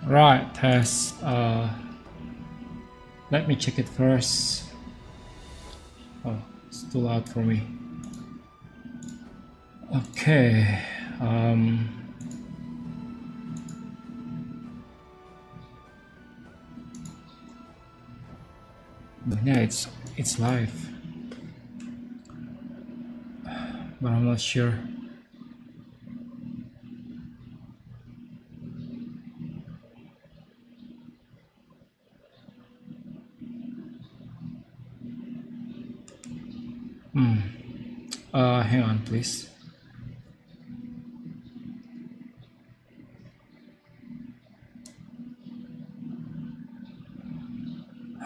Right, test. Let me check it first. Oh, it's too loud for me. Okay. But yeah, it's live, but I'm not sure. Hang on, please.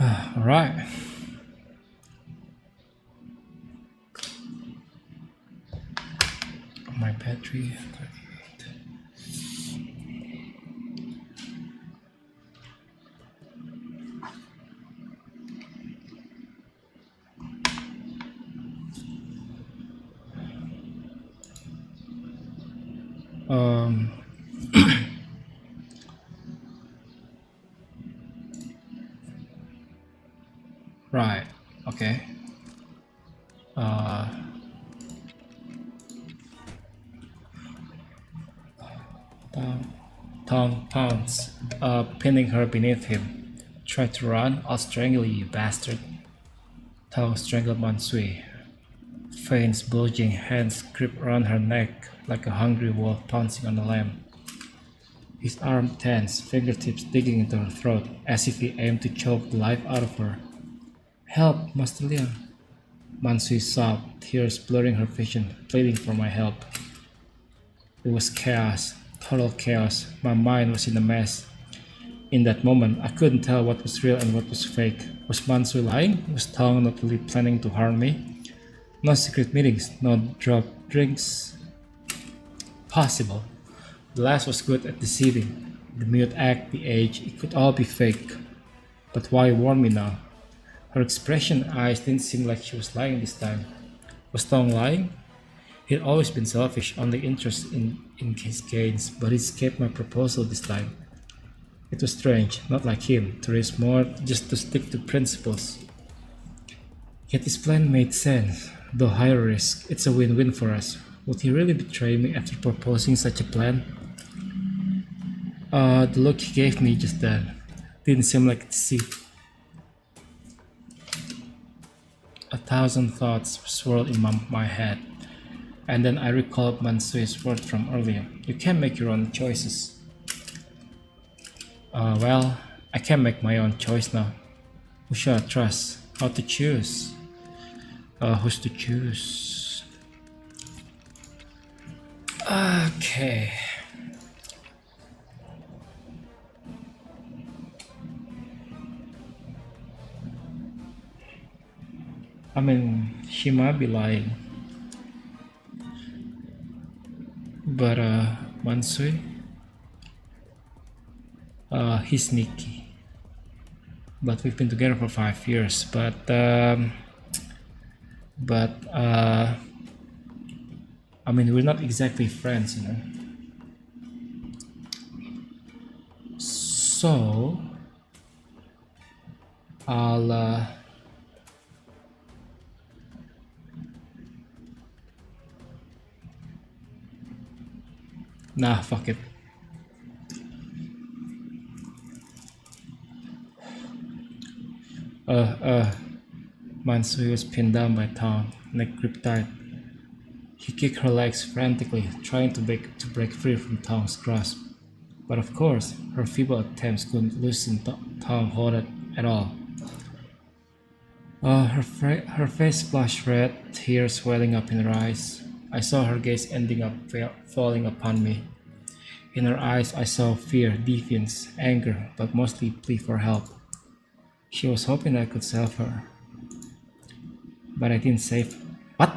All right. My battery. Um. Right. Okay. Uh. Tom pounds, pinning her beneath him. Try to run, I'll strangle you, you bastard. Tong strangled Mansui. Fane's bulging hands grip around her neck like a hungry wolf pouncing on a lamb. His arm tense, fingertips digging into her throat as if he aimed to choke the life out of her. Help, Master Liang! Mansui sobbed, tears blurring her vision, pleading for my help. It was chaos, total chaos. My mind was in a mess. In that moment, I couldn't tell what was real and what was fake. Was Mansui lying? Was Tong not really planning to harm me? No secret meetings, no drug drinks. Possible. The last was good at deceiving. The mute act, the age, it could all be fake. But why warn me now? Her expression eyes didn't seem like she was lying this time. Was Tong lying? He'd always been selfish, only interested in his gains, but he escaped my proposal this time. It was strange, not like him, to risk more just to stick to principles. Yet his plan made sense. Though higher risk, it's a win-win for us. Would he really betray me after proposing such a plan? The look he gave me just then didn't seem like deceit. A thousand thoughts swirled in my head, and then I recalled Mansui's word from earlier. You can make your own choices. Well, I can make my own choice now. Who should I trust? How to choose? Who's to choose? Okay. I mean, she might be lying. But, Mansui? He's sneaky. But we've been together for 5 years. I mean, we're not exactly friends, you know. So, I'll, nah, fuck it. Mansui was pinned down by Tong, neck gripped tight. He kicked her legs frantically, trying to break free from Tong's grasp. But of course, her feeble attempts couldn't loosen Tong hold at all. Her face flushed red, tears welling up in her eyes. I saw her gaze ending up falling upon me. In her eyes, I saw fear, defiance, anger, but mostly plea for help. She was hoping I could save her. But I didn't save. What?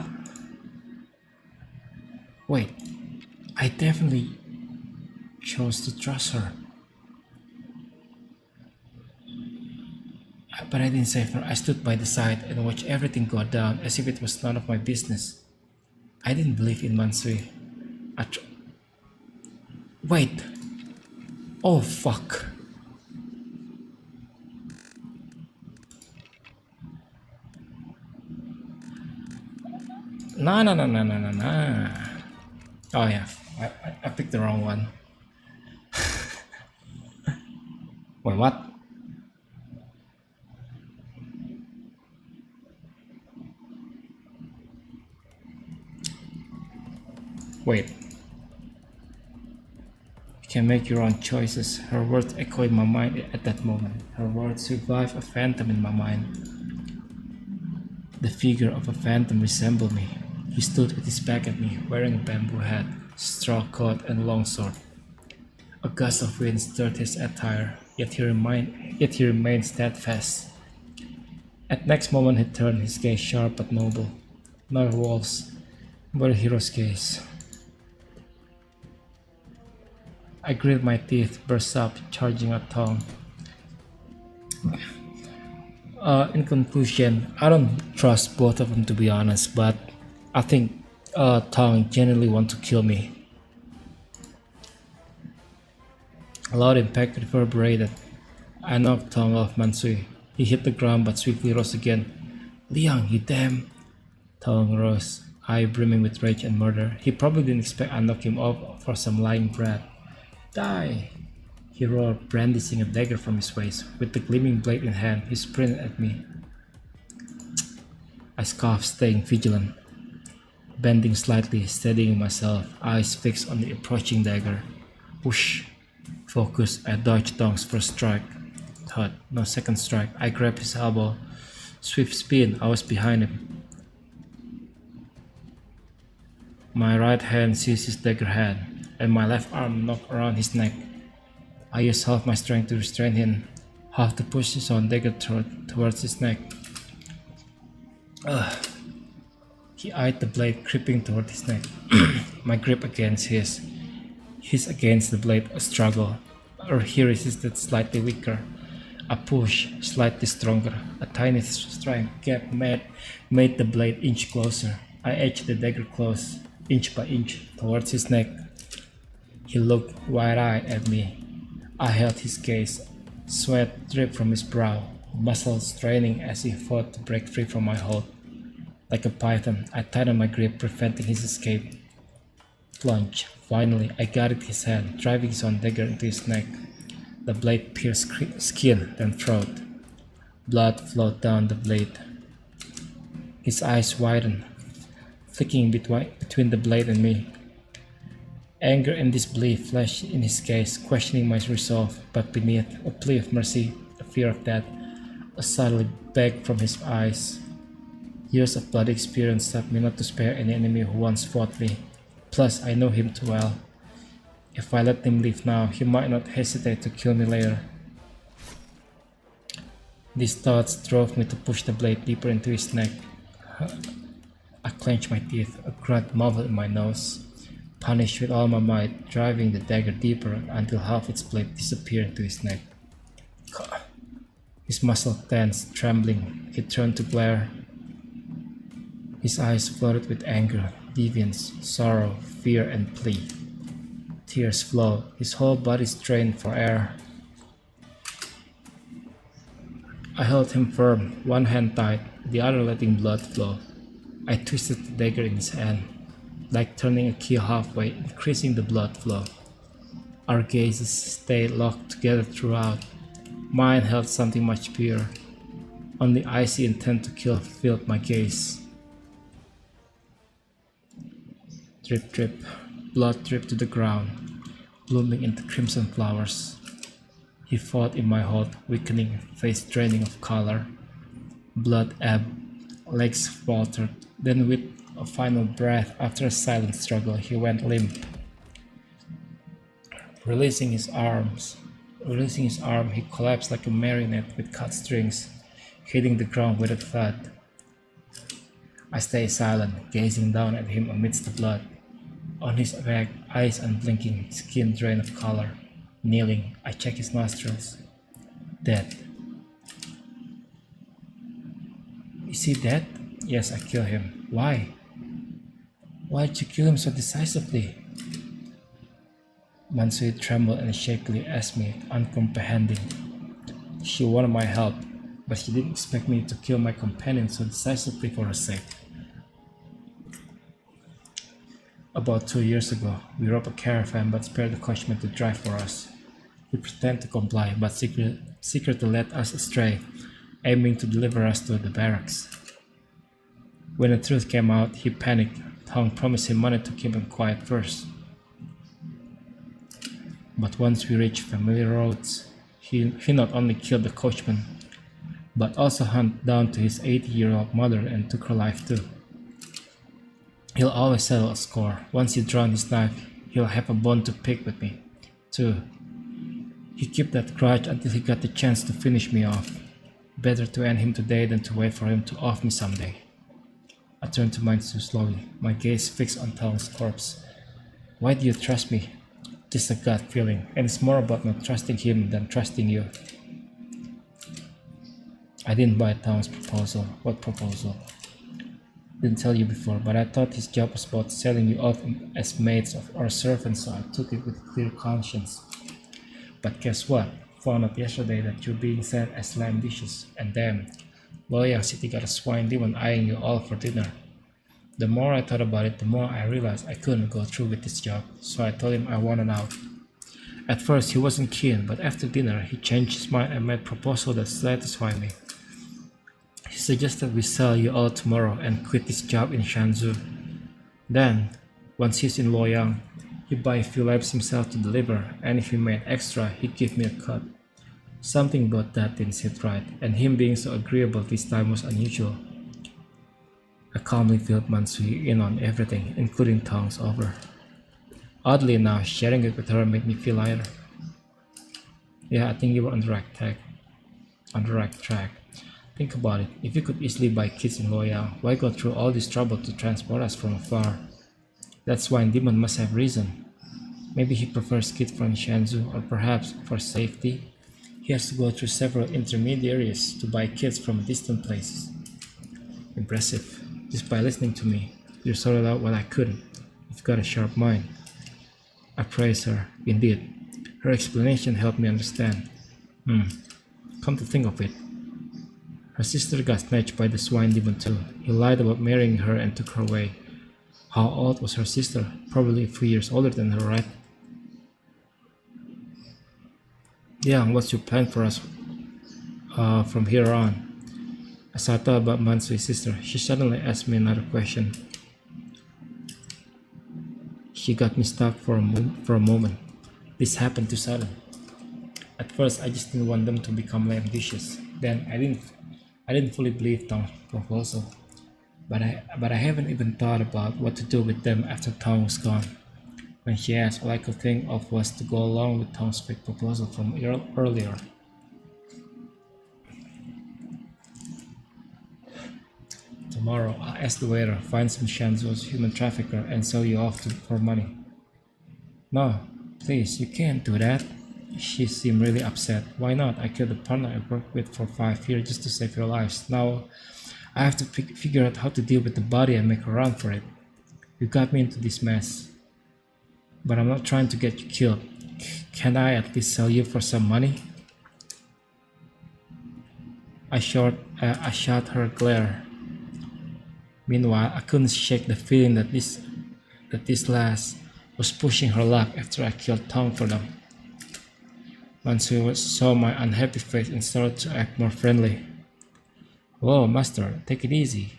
Wait, I definitely chose to trust her. But I didn't save her. I stood by the side and watched everything go down as if it was none of my business. I didn't believe in Mansui. Wait. Oh fuck. No, no, no, no, no, no, no. Oh yeah, I picked the wrong one. Wait, what? Wait. You can make your own choices. Her words echo in my mind at that moment. Her words revive a phantom in my mind. The figure of a phantom resembled me. He stood with his back at me, wearing a bamboo hat, straw coat, and long sword. A gust of wind stirred his attire, yet he remained steadfast. At next moment he turned his gaze sharp but noble. Not a wolf's, but a hero's gaze. I gritted my teeth, burst up, charging a tongue. In conclusion, I don't trust both of them to be honest, but I think Tong genuinely want to kill me. A loud impact reverberated. I knocked Tong off Mansui. He hit the ground but swiftly rose again. Liang, you damn! Tong rose, eye brimming with rage and murder. He probably didn't expect I knocked him off for some lying brat. Die! He roared, brandishing a dagger from his waist. With the gleaming blade in hand, he sprinted at me. I scoffed, staying vigilant. Bending slightly, steadying myself, eyes fixed on the approaching dagger. Whoosh! Focus, I dodged Tong's first strike. Third, no second strike. I grabbed his elbow. Swift spin, I was behind him. My right hand seized his dagger hand, and my left arm knocked around his neck. I used half my strength to restrain him, half to push his own dagger towards his neck. He eyed the blade creeping toward his neck. My grip against his against the blade, a struggle. Or he resisted slightly weaker. A push, slightly stronger. A tiny strength gap made the blade inch closer. I edged the dagger close, inch by inch, towards his neck. He looked wide-eyed at me. I held his gaze. Sweat dripped from his brow, muscles straining as he fought to break free from my hold. Like a python, I tightened my grip, preventing his escape. Plunge. Finally, I guided his hand, driving his own dagger into his neck. The blade pierced skin, then throat. Blood flowed down the blade. His eyes widened, flicking between the blade and me. Anger and disbelief flashed in his gaze, questioning my resolve, but beneath a plea of mercy, a fear of death, a subtle beg from his eyes. Years of bloody experience taught me not to spare any enemy who once fought me. Plus, I know him too well. If I let him live now, he might not hesitate to kill me later. These thoughts drove me to push the blade deeper into his neck. I clenched my teeth, a grunt marveled in my nose. Punished with all my might, driving the dagger deeper until half its blade disappeared into his neck. His muscle tensed, trembling. He turned to glare. His eyes flooded with anger, defiance, sorrow, fear, and plea. Tears flowed. His whole body strained for air. I held him firm, one hand tight, the other letting blood flow. I twisted the dagger in his hand, like turning a key halfway, increasing the blood flow. Our gazes stayed locked together throughout. Mine held something much purer. Only icy intent to kill filled my gaze. Drip, drip, blood dripped to the ground, blooming into crimson flowers. He fought in my hold, weakening, face draining of color. Blood ebbed, legs faltered, then with a final breath, after a silent struggle, he went limp. Releasing his arm, he collapsed like a marionette with cut strings, hitting the ground with a thud. I stayed silent, gazing down at him amidst the blood. On his back, eyes unblinking, skin drained of color. Kneeling, I checked his nostrils. Dead. Is he dead? Yes, I killed him. Why? Why did you kill him so decisively? Mansui trembled and shakily asked me, uncomprehending. She wanted my help, but she didn't expect me to kill my companion so decisively for her sake. About 2 years ago, we robbed a caravan but spared the coachman to drive for us. He pretended to comply but secretly led us astray, aiming to deliver us to the barracks. When the truth came out, he panicked. Tong promised him money to keep him quiet first. But once we reached familiar roads, he not only killed the coachman, but also hunted down to his 80-year-old mother and took her life too. He'll always settle a score. Once he draws his knife, he'll have a bone to pick with me, too. He kept that grudge until he got the chance to finish me off. Better to end him today than to wait for him to off me someday. I turned to Mansu slowly, my gaze fixed on Tong's corpse. Why do you trust me? Just a gut feeling, and it's more about not trusting him than trusting you. I didn't buy Tong's proposal. What proposal? Didn't tell you before, but I thought his job was about selling you off as maids or servants, so I took it with a clear conscience. But guess what? Found out yesterday that you're being sent as lamb dishes, and damn, Loyang City got a swine demon eyeing you all for dinner. The more I thought about it, the more I realized I couldn't go through with this job, so I told him I wanted out. At first he wasn't keen, but after dinner he changed his mind and made a proposal that satisfied me. He suggested we sell you all tomorrow and quit this job in Shanzhou. Then, once he's in Luoyang, he'd buy a few lambs himself to deliver, and if he made extra, he'd give me a cut. Something about that didn't sit right, and him being so agreeable this time was unusual. I calmly filled Mansui in on everything, including Tong's offer. Oddly enough, sharing it with her made me feel lighter. Yeah, I think you were on the right track. Think about it, if you could easily buy kids in Luoyang, why go through all this trouble to transport us from afar? That swine demon must have reason. Maybe he prefers kids from Shenzhou, or perhaps, for safety, he has to go through several intermediaries to buy kids from distant places. Impressive. Just by listening to me, you sorted out what I couldn't. You've got a sharp mind. I praise her. Indeed, her explanation helped me understand. Come to think of it, her sister got snatched by the swine demon too. He lied about marrying her and took her away. How old was her sister? Probably a few years older than her, right? Yeah, what's your plan for us from here on? As I thought about Mansui's sister, she suddenly asked me another question. She got me stuck for a moment. This happened too sudden. At first, I just didn't want them to become lamb dishes. Then I didn't fully believe Tong's proposal. But I haven't even thought about what to do with them after Tong was gone. When she asked, all I could think of was to go along with Tong's fake proposal from earlier. Tomorrow, I'll ask the waiter, find some Shenzhou's human trafficker and sell you off for money. No, please, you can't do that. She seemed really upset. Why not? I killed a partner I worked with for 5 years just to save your lives. Now, I have to figure out how to deal with the body and make a run for it. You got me into this mess. But I'm not trying to get you killed. Can I at least sell you for some money? I shot her glare. Meanwhile, I couldn't shake the feeling that this lass was pushing her luck after I killed Tong for them. Mansui saw my unhappy face and started to act more friendly. Whoa, master, take it easy.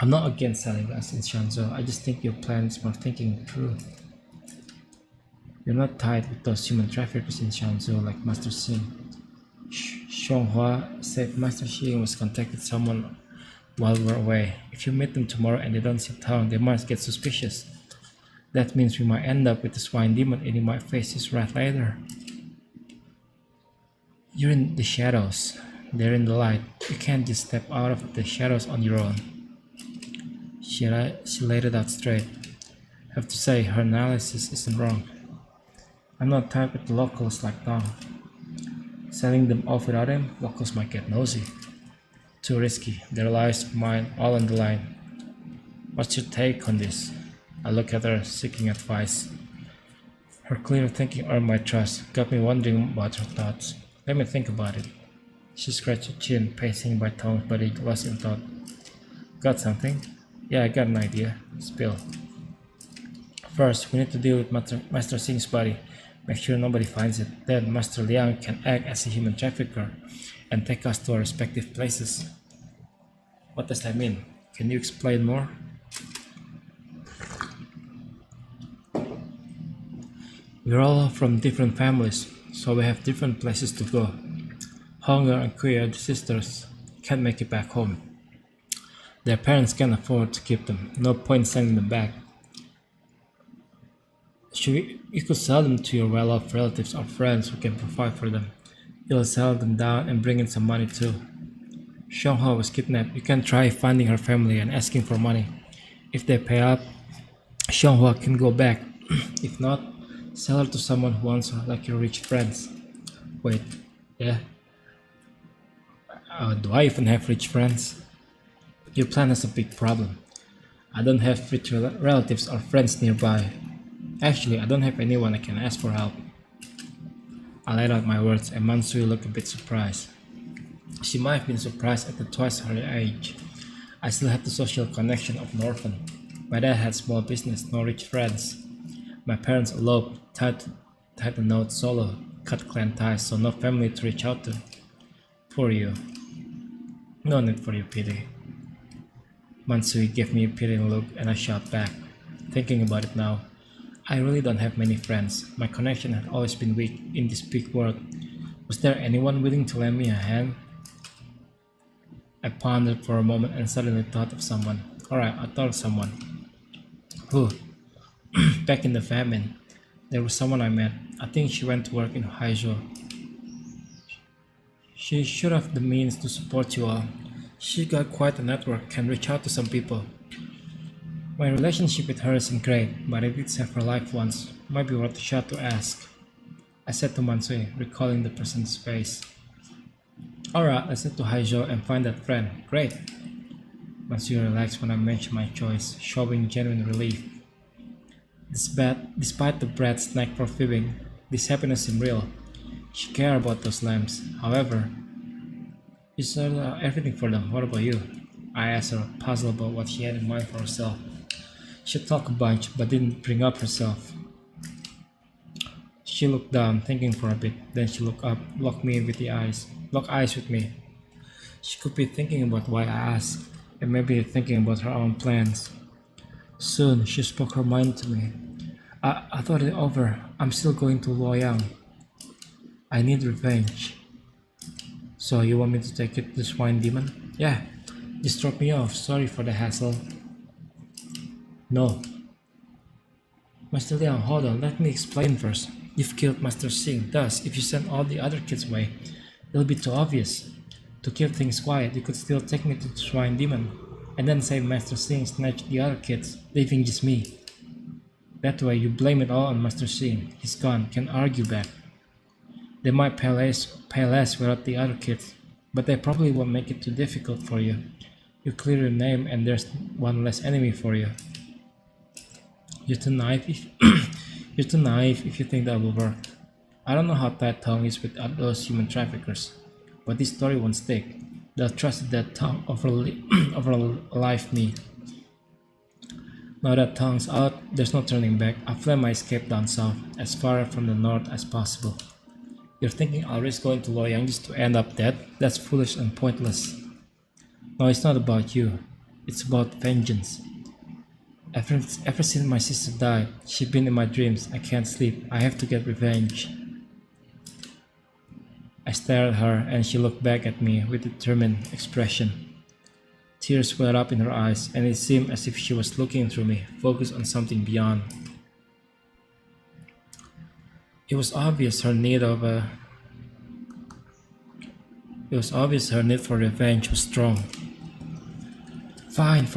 I'm not against selling us in Shenzhou, I just think your plan is more thinking through. You're not tied with those human traffickers in Shenzhou like Master Xing. Xianghua said Master Xing was contacted someone while we're away. If you meet them tomorrow and they don't see Tong, they might get suspicious. That means we might end up with the swine demon and he might face his wrath later. You're in the shadows. They're in the light. You can't just step out of the shadows on your own. She laid it out straight. I have to say, her analysis isn't wrong. I'm not tied with the locals like Tong. Selling them off without him, locals might get nosy. Too risky. Their lives, mine, all on the line. What's your take on this? I look at her, seeking advice. Her clear thinking earned my trust, got me wondering about her thoughts. Let me think about it. She scratched her chin, pacing by Tong, but lost in thought. Got something? Yeah, I got an idea. Spill. First, we need to deal with Master Singh's body. Make sure nobody finds it. Then Master Liang can act as a human trafficker and take us to our respective places. What does that mean? Can you explain more? We're all from different families, so we have different places to go. Hunger and Kuya, the sisters, can't make it back home. Their parents can't afford to keep them. No point sending them back. You could sell them to your well-off relatives or friends who can provide for them. You'll sell them down and bring in some money too. Xianghua was kidnapped. You can try finding her family and asking for money. If they pay up, Xianghua can go back. If not, sell her to someone who wants her, like your rich friends. Wait, yeah? Do I even have rich friends? Your plan has a big problem. I don't have rich relatives or friends nearby. Actually, I don't have anyone I can ask for help. I laid out my words and Mansui looked a bit surprised. She might have been surprised at the twice her age. I still had the social connection of an orphan. My dad had small business, no rich friends. My parents eloped, tied the note solo, cut clan ties, so no family to reach out to. Poor you. No need for your pity. Mansui gave me a pitying look and I shot back. Thinking about it now, I really don't have many friends. My connection had always been weak in this big world. Was there anyone willing to lend me a hand? I pondered for a moment and suddenly thought of someone. Alright, I thought of someone. Who? Back in the famine, there was someone I met. I think she went to work in Haizhou. She should have the means to support you all. She got quite a network, can reach out to some people. My relationship with her isn't great, but I did save her life once. Might be worth a shot to ask. I said to Mansui, recalling the person's face. Alright, let's head to Haizhou and find that friend. Great. Mansui relaxed when I mentioned my choice, showing genuine relief. Despite the brat's knack for fibbing, this happiness seemed real. She cared about those lambs. However, she sold everything for them. What about you? I asked her, puzzled about what she had in mind for herself. She talked a bunch, but didn't bring up herself. She looked down, thinking for a bit. Then she looked up, locked eyes with me. She could be thinking about why I asked, and maybe thinking about her own plans. Soon, she spoke her mind to me. I thought it over. I'm still going to Luoyang. I need revenge. So you want me to take it to Swine Demon? Yeah, just drop me off. Sorry for the hassle. No. Master Liang, hold on. Let me explain first. You've killed Master Singh. Thus, if you send all the other kids away, it'll be too obvious. To keep things quiet, you could still take me to the Swine Demon, and then say Master Singh snatched the other kids, leaving just me. That way, you blame it all on Master Singh. He's gone, can argue back. They might pay less without the other kids, but they probably won't make it too difficult for you. You clear your name and there's one less enemy for you. You're too naive if you think that will work. I don't know how tight Tong is with those human traffickers, but this story won't stick. They'll trust that Tong over life me. Now that Tong's out, there's no turning back. I plan my escape down south, as far from the north as possible. You're thinking I'll risk going to Luoyang just to end up dead? That's foolish and pointless. No, it's not about you. It's about vengeance. Ever since my sister died, she's been in my dreams. I can't sleep. I have to get revenge. I stared at her and she looked back at me with a determined expression. Tears welled up in her eyes and it seemed as if she was looking through me, focused on something beyond. It was obvious her need for revenge was strong. Fine.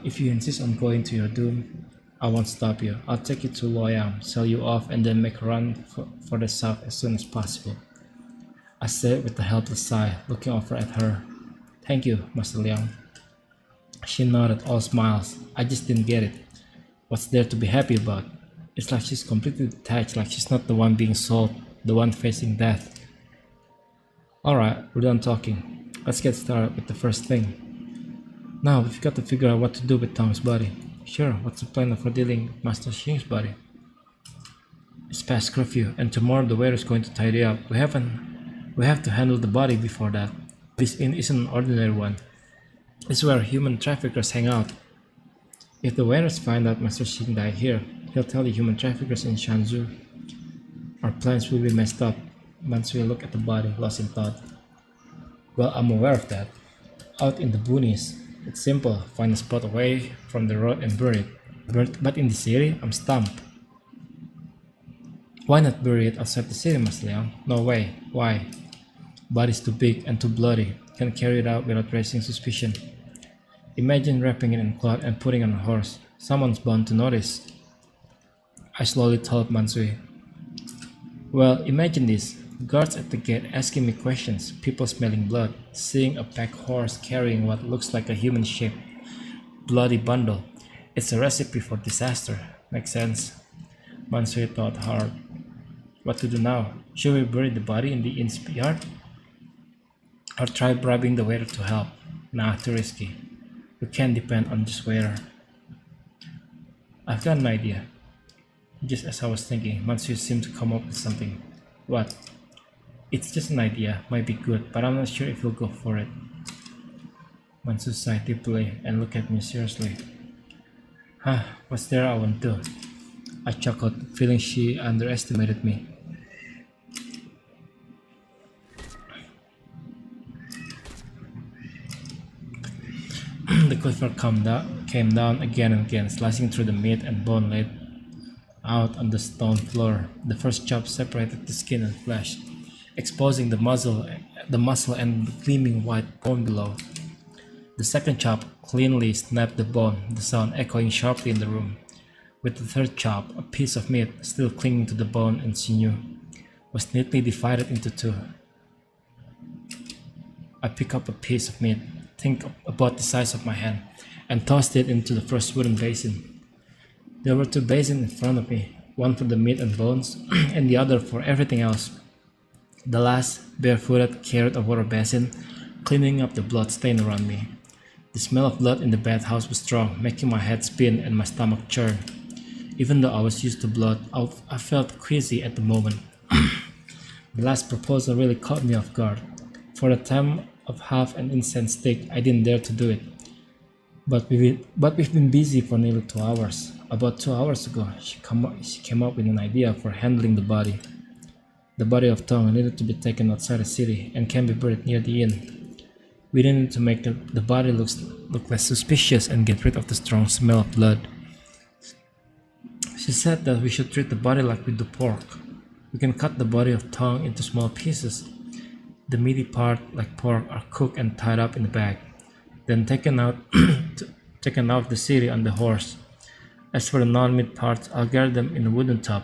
If you insist on going to your doom, I won't stop you. I'll take you to Luoyang, sell you off, and then make a run for the south as soon as possible. I said with a helpless sigh, looking over at her. Thank you, Master Liang. She nodded, all smiles. I just didn't get it. What's there to be happy about? It's like she's completely detached, like she's not the one being sold, the one facing death. Alright, we're done talking. Let's get started with the first thing. Now we've got to figure out what to do with Tong's body. Sure, what's the plan for dealing with Master Xing's body? It's past curfew, and tomorrow the waiter's going to tidy up. We have to handle the body before that. This inn isn't an ordinary one. It's where human traffickers hang out. If the waiters find out Master Xing died here, he'll tell the human traffickers in Shanzhou. Our plans will be messed up. Once we look at the body, lost in thought. Well, I'm aware of that. Out in the boonies, it's simple. Find a spot away from the road and bury it. But in the city, I'm stumped. Why not bury it outside the city, Mas Leon? No way. Why? Body's too big and too bloody. Can't carry it out without raising suspicion. Imagine wrapping it in cloth and putting it on a horse. Someone's bound to notice. I slowly told Mansui. Well, imagine this. Guards at the gate asking me questions, people smelling blood, seeing a pack horse carrying what looks like a human-shaped, bloody bundle. It's a recipe for disaster. Makes sense. Mansui thought hard. What to do now? Should we bury the body in the inn's yard? Or try bribing the waiter to help? Nah, too risky. We can't depend on this waiter. I've got an idea. Just as I was thinking, Mansui seemed to come up with something. What? It's just an idea, might be good, but I'm not sure if he'll go for it. Mansui sighed deeply and looked at me seriously. Huh, what's there I won't do? I chuckled, feeling she underestimated me. The clipper came down again and again, slicing through the meat and bone laid out on the stone floor. The first chop separated the skin and flesh, exposing the muscle and the gleaming white bone below. The second chop cleanly snapped the bone, the sound echoing sharply in the room. With the third chop, a piece of meat, still clinging to the bone and sinew, was neatly divided into two. I picked up a piece of meat, think about the size of my hand, and tossed it into the first wooden basin. There were two basins in front of me, one for the meat and bones, and the other for everything else. The last, barefooted, carried a water basin, cleaning up the blood stain around me. The smell of blood in the bathhouse was strong, making my head spin and my stomach churn. Even though I was used to blood, I felt queasy at the moment. The last proposal really caught me off guard. For the time of half an incense stick, I didn't dare to do it. But we've been busy for nearly 2 hours. About 2 hours ago, she came up with an idea for handling the body. The body of Tong needed to be taken outside the city and can be buried near the inn. We needed to make the body look less suspicious and get rid of the strong smell of blood. She said that we should treat the body like we do pork. We can cut the body of Tong into small pieces. The meaty part, like pork, are cooked and tied up in a bag, then taken out of the city on the horse. As for the non-meat parts, I'll gather them in a wooden tub.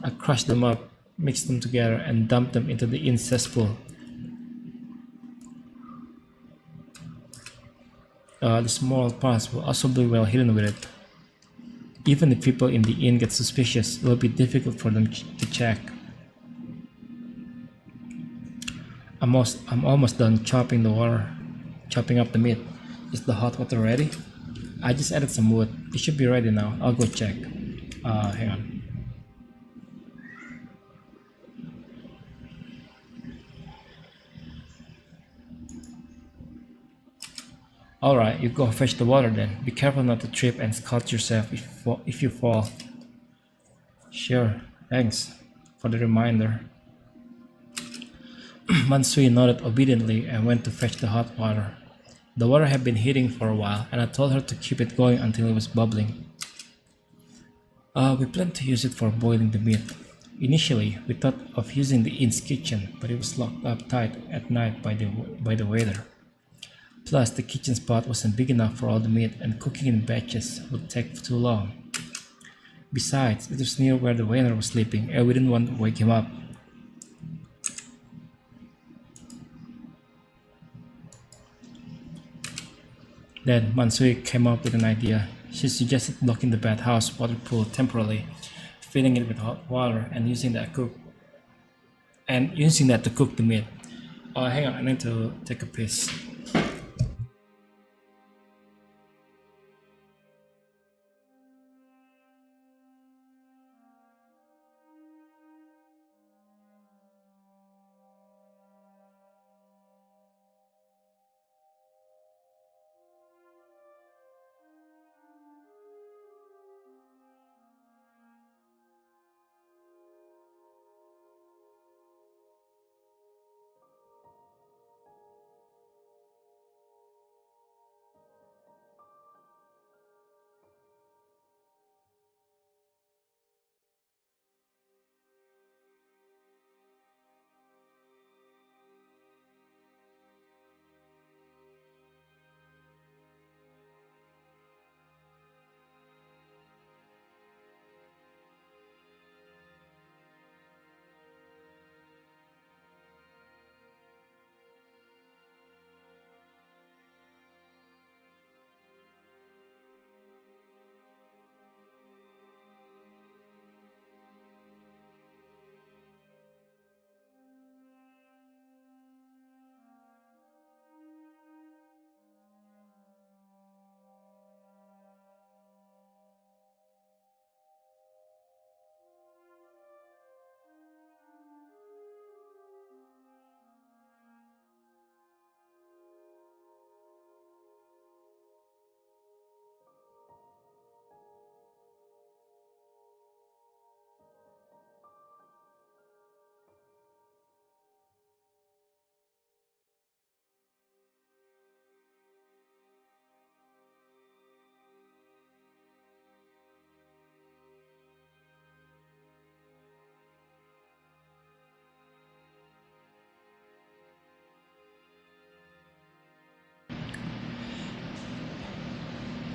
I crush them up, mix them together, and dump them into the inn cesspool. The small parts will also be well hidden with it. Even if people in the inn get suspicious, it will be difficult for them to check. I'm almost done chopping up the meat. Is the hot water ready? I just added some wood. It should be ready now. I'll go check. Hang on. Alright, you go fetch the water then. Be careful not to trip and scald yourself if you fall. Sure, thanks for the reminder. Mansui nodded obediently and went to fetch the hot water. The water had been heating for a while, and I told her to keep it going until it was bubbling. We planned to use it for boiling the meat. Initially, we thought of using the inn's kitchen, but it was locked up tight at night by the waiter. Plus, the kitchen spot wasn't big enough for all the meat, and cooking in batches would take too long. Besides, it was near where the waiter was sleeping, and we didn't want to wake him up. Then Mansui came up with an idea. She suggested blocking the bathhouse water pool temporarily, filling it with hot water, and using that to cook the meat. Oh, hang on, I need to take a piss.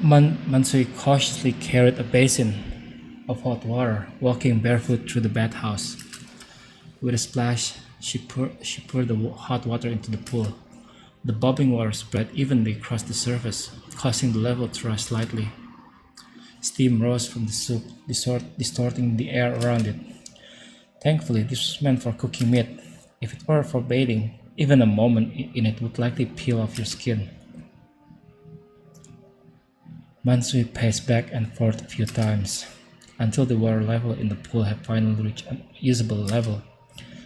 Mansui cautiously carried a basin of hot water, walking barefoot through the bathhouse. With a splash, she poured the hot water into the pool. The bubbling water spread evenly across the surface, causing the level to rise slightly. Steam rose from the soup, distorting the air around it. Thankfully, this was meant for cooking meat. If it were for bathing, even a moment in it would likely peel off your skin. Mansui paced back and forth a few times, until the water level in the pool had finally reached a usable level.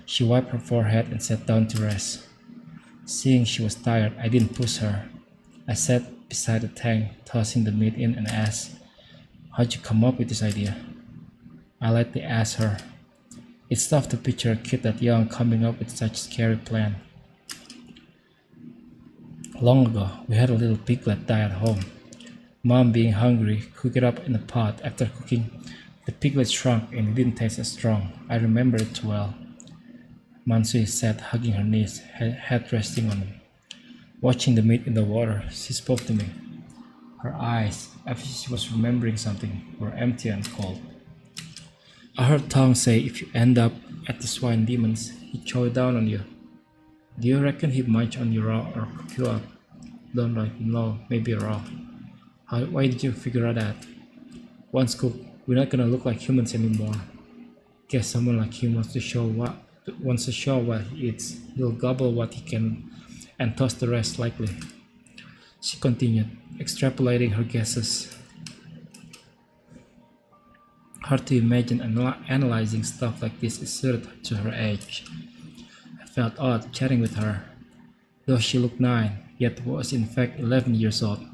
She wiped her forehead and sat down to rest. Seeing she was tired, I didn't push her. I sat beside the tank, tossing the meat in and asked, "How'd you come up with this idea?" I lightly asked her. It's tough to picture a kid that young coming up with such a scary plan. Long ago, we had a little piglet die at home. Mom, being hungry, cooked it up in a pot. After cooking, the piglet shrunk and it didn't taste as strong. I remember it too well. Mansui sat hugging her knees, head resting on them. Watching the meat in the water, she spoke to me. Her eyes, as if she was remembering something, were empty and cold. I heard Tong say if you end up at the swine demons, he'd chow down on you. Do you reckon he'd munch on you raw or cook you up? Don't know, maybe raw. Why did you figure out that? Once cooked, we're not gonna look like humans anymore. Guess someone like him wants to show what he eats. He'll gobble what he can and toss the rest likely. She continued, extrapolating her guesses. Hard to imagine analyzing stuff like this is suited to her age. I felt odd chatting with her, though she looked 9, yet was in fact 11 years old,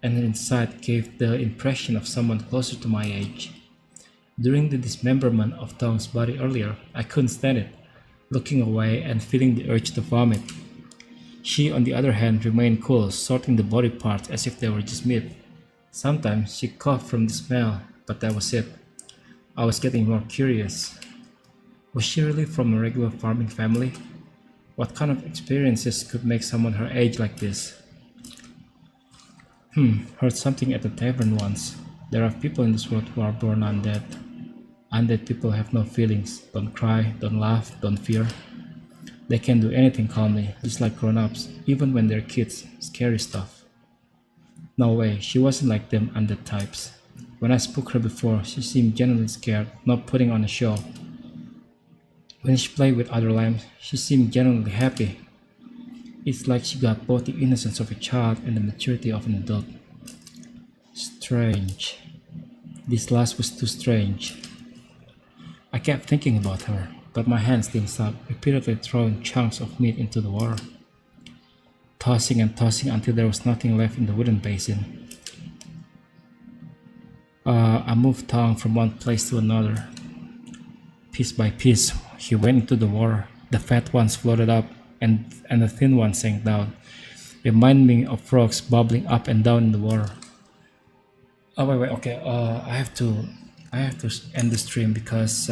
and her insight gave the impression of someone closer to my age. During the dismemberment of Tong's body earlier, I couldn't stand it, looking away and feeling the urge to vomit. She, on the other hand, remained cool, sorting the body parts as if they were just meat. Sometimes she coughed from the smell, but that was it. I was getting more curious. Was she really from a regular farming family? What kind of experiences could make someone her age like this? Heard something at the tavern once. There are people in this world who are born undead. Undead people have no feelings, don't cry, don't laugh, don't fear. They can do anything calmly, just like grown-ups, even when they're kids, scary stuff. No way, she wasn't like them undead types. When I spoke to her before, she seemed genuinely scared, not putting on a show. When she played with other lambs, she seemed genuinely happy. It's like she got both the innocence of a child and the maturity of an adult. Strange. This last was too strange. I kept thinking about her, but my hands didn't stop, repeatedly throwing chunks of meat into the water, tossing and tossing until there was nothing left in the wooden basin. I moved Tong from one place to another. Piece by piece, he went into the water. The fat ones floated up, and the thin ones sank down, reminding me of frogs bubbling up and down in the water. Oh wait, okay. I have to end the stream because